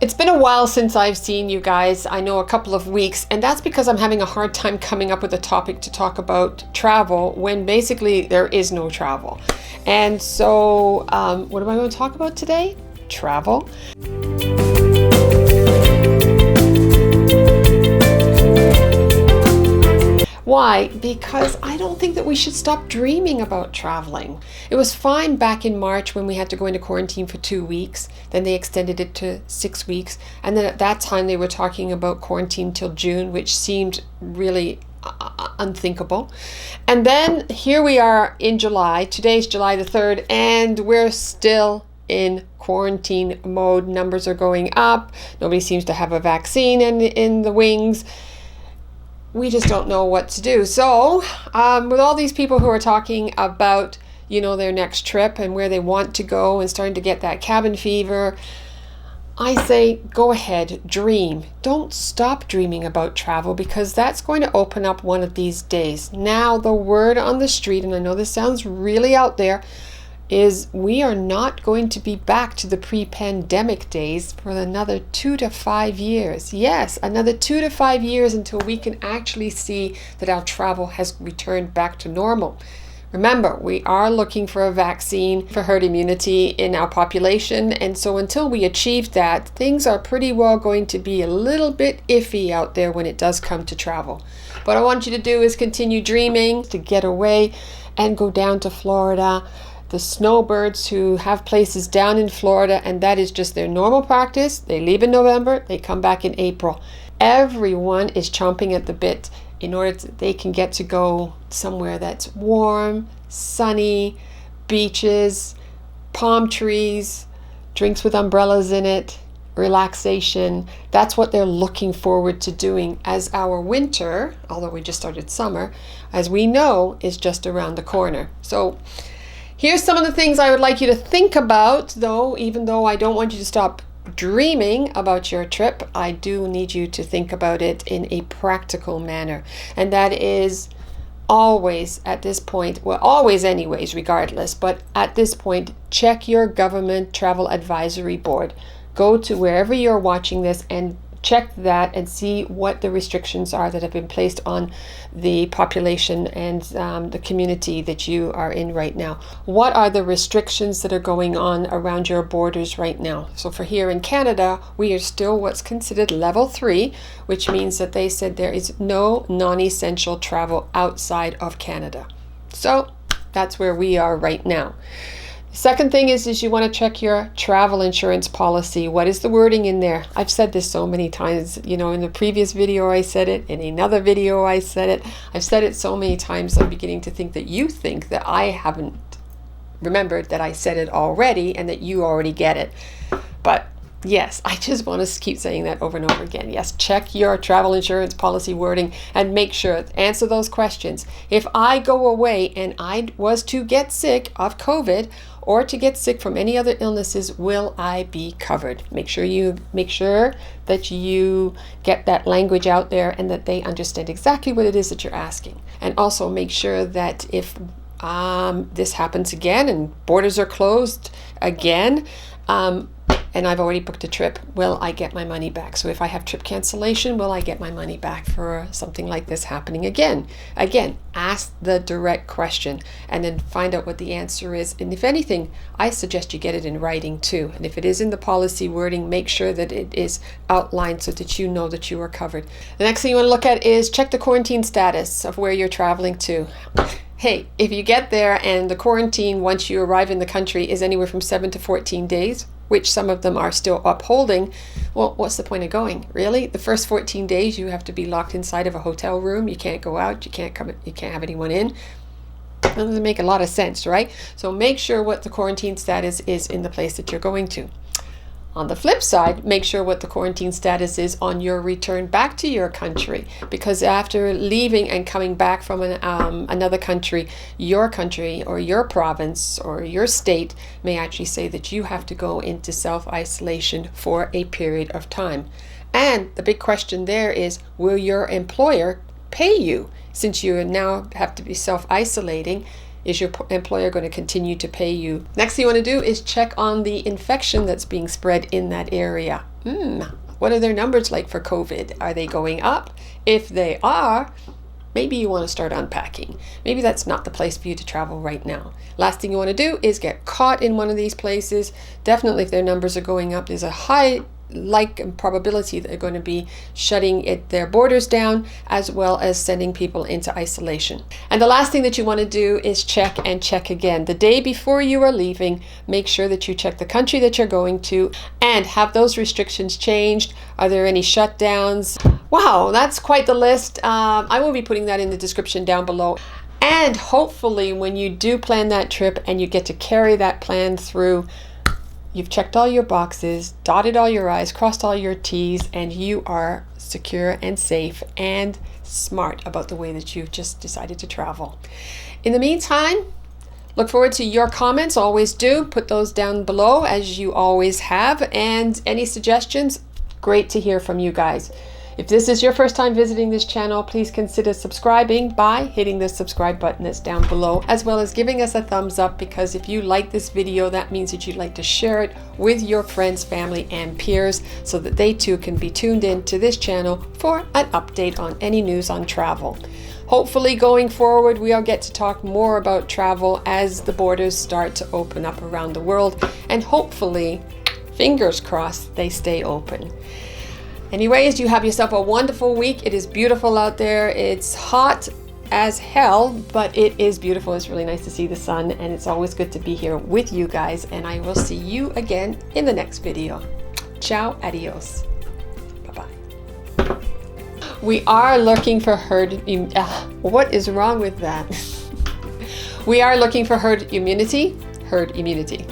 It's been a while since I've seen you guys. I know a couple of weeks, and that's because I'm having a hard time coming up with a topic to talk about travel when basically there is no travel. And so, what am I going to talk about today? Travel. Why? Because I don't think that we should stop dreaming about traveling. It was fine back in March when we had to go into quarantine for 2 weeks. Then they extended it to 6 weeks. And then at that time they were talking about quarantine till June, which seemed really unthinkable. And then here we are in July. Today's July the 3rd, and we're still in quarantine mode. Numbers are going up. Nobody seems to have a vaccine in the wings. We just don't know what to do. So with all these people who are talking about, their next trip and where they want to go and starting to get that cabin fever, I say go ahead, dream. Don't stop dreaming about travel, because that's going to open up one of these days. Now, the word on the street, and I know this sounds really out there, is we are not going to be back to the pre-pandemic days for another 2 to 5 years. Yes, another 2 to 5 years until we can actually see that our travel has returned back to normal. Remember, we are looking for a vaccine for herd immunity in our population, and so until we achieve that, things are pretty well going to be a little bit iffy out there when it does come to travel. What I want you to do is continue dreaming, to get away and go down to Florida. The snowbirds who have places down in Florida, and that is just their normal practice. They leave in November, they come back in April. Everyone is chomping at the bit in order that they can get to go somewhere that's warm, sunny, beaches, palm trees, drinks with umbrellas in it, relaxation. That's what they're looking forward to doing, as our winter, although we just started summer, as we know, is just around the corner. So here's some of the things I would like you to think about, though, even though I don't want you to stop dreaming about your trip. I do need you to think about it in a practical manner. And that is always at this point, well, always anyways, regardless, but at this point, check your government travel advisory board. Go to wherever you're watching this and check that and see what the restrictions are that have been placed on the population and the community that you are in right now. What are the restrictions that are going on around your borders right now? So for here in Canada, we are still what's considered level 3, which means that they said there is no non-essential travel outside of Canada. So that's where we are right now. Second thing is you want to check your travel insurance policy. What is the wording in there? I've said this so many times. In the previous video I said it. In another video I said it. I've said it so many times I'm beginning to think that you think that I haven't remembered that I said it already and that you already get it. But yes, I just want to keep saying that over and over again. Yes, check your travel insurance policy wording and make sure, answer those questions. If I go away and I was to get sick of COVID or to get sick from any other illnesses, will I be covered? Make sure that you get that language out there and that they understand exactly what it is that you're asking. And also make sure that if this happens again and borders are closed again, and I've already booked a trip, will I get my money back? So if I have trip cancellation, will I get my money back for something like this happening again? Again, ask the direct question and then find out what the answer is. And if anything, I suggest you get it in writing too. And if it is in the policy wording, make sure that it is outlined so that you know that you are covered. The next thing you want to look at is check the quarantine status of where you're traveling to. Hey, if you get there and the quarantine once you arrive in the country is anywhere from 7 to 14 days, which some of them are still upholding, well, what's the point of going? Really? The first 14 days you have to be locked inside of a hotel room. You can't go out. You can't have anyone in. That doesn't make a lot of sense, right? So make sure what the quarantine status is in the place that you're going to. On the flip side, make sure what the quarantine status is on your return back to your country, because after leaving and coming back from another country or your province or your state may actually say that you have to go into self-isolation for a period of time. And the big question there is, will your employer pay you, since you now have to be self-isolating? Is your employer going to continue to pay you? Next thing you want to do is check on the infection that's being spread in that area. What are their numbers like for COVID? Are they going up? If they are, maybe you want to start unpacking. Maybe that's not the place for you to travel right now. Last thing you want to do is get caught in one of these places. Definitely if their numbers are going up, there's a high probability that they're going to be shutting their borders down, as well as sending people into isolation. And the last thing that you want to do is check and check again. The day before you are leaving, make sure that you check the country that you're going to and have those restrictions changed. Are there any shutdowns? Wow, that's quite the list. I will be putting that in the description down below. And hopefully when you do plan that trip and you get to carry that plan through, you've checked all your boxes, dotted all your I's, crossed all your T's, and you are secure and safe and smart about the way that you've just decided to travel. In the meantime, look forward to your comments. Always do. Put those down below as you always have. And any suggestions, great to hear from you guys. If this is your first time visiting this channel, please consider subscribing by hitting the subscribe button that's down below, as well as giving us a thumbs up, because if you like this video, that means that you'd like to share it with your friends, family, and peers so that they too can be tuned in to this channel for an update on any news on travel. Hopefully going forward, we'll get to talk more about travel as the borders start to open up around the world, and hopefully, fingers crossed, they stay open. Anyways, you have yourself a wonderful week. It is beautiful out there. It's hot as hell, but it is beautiful. It's really nice to see the sun, and it's always good to be here with you guys. And I will see you again in the next video. Ciao, adios. Bye-bye. We are looking for what is wrong with that? We are looking for herd immunity. Herd immunity.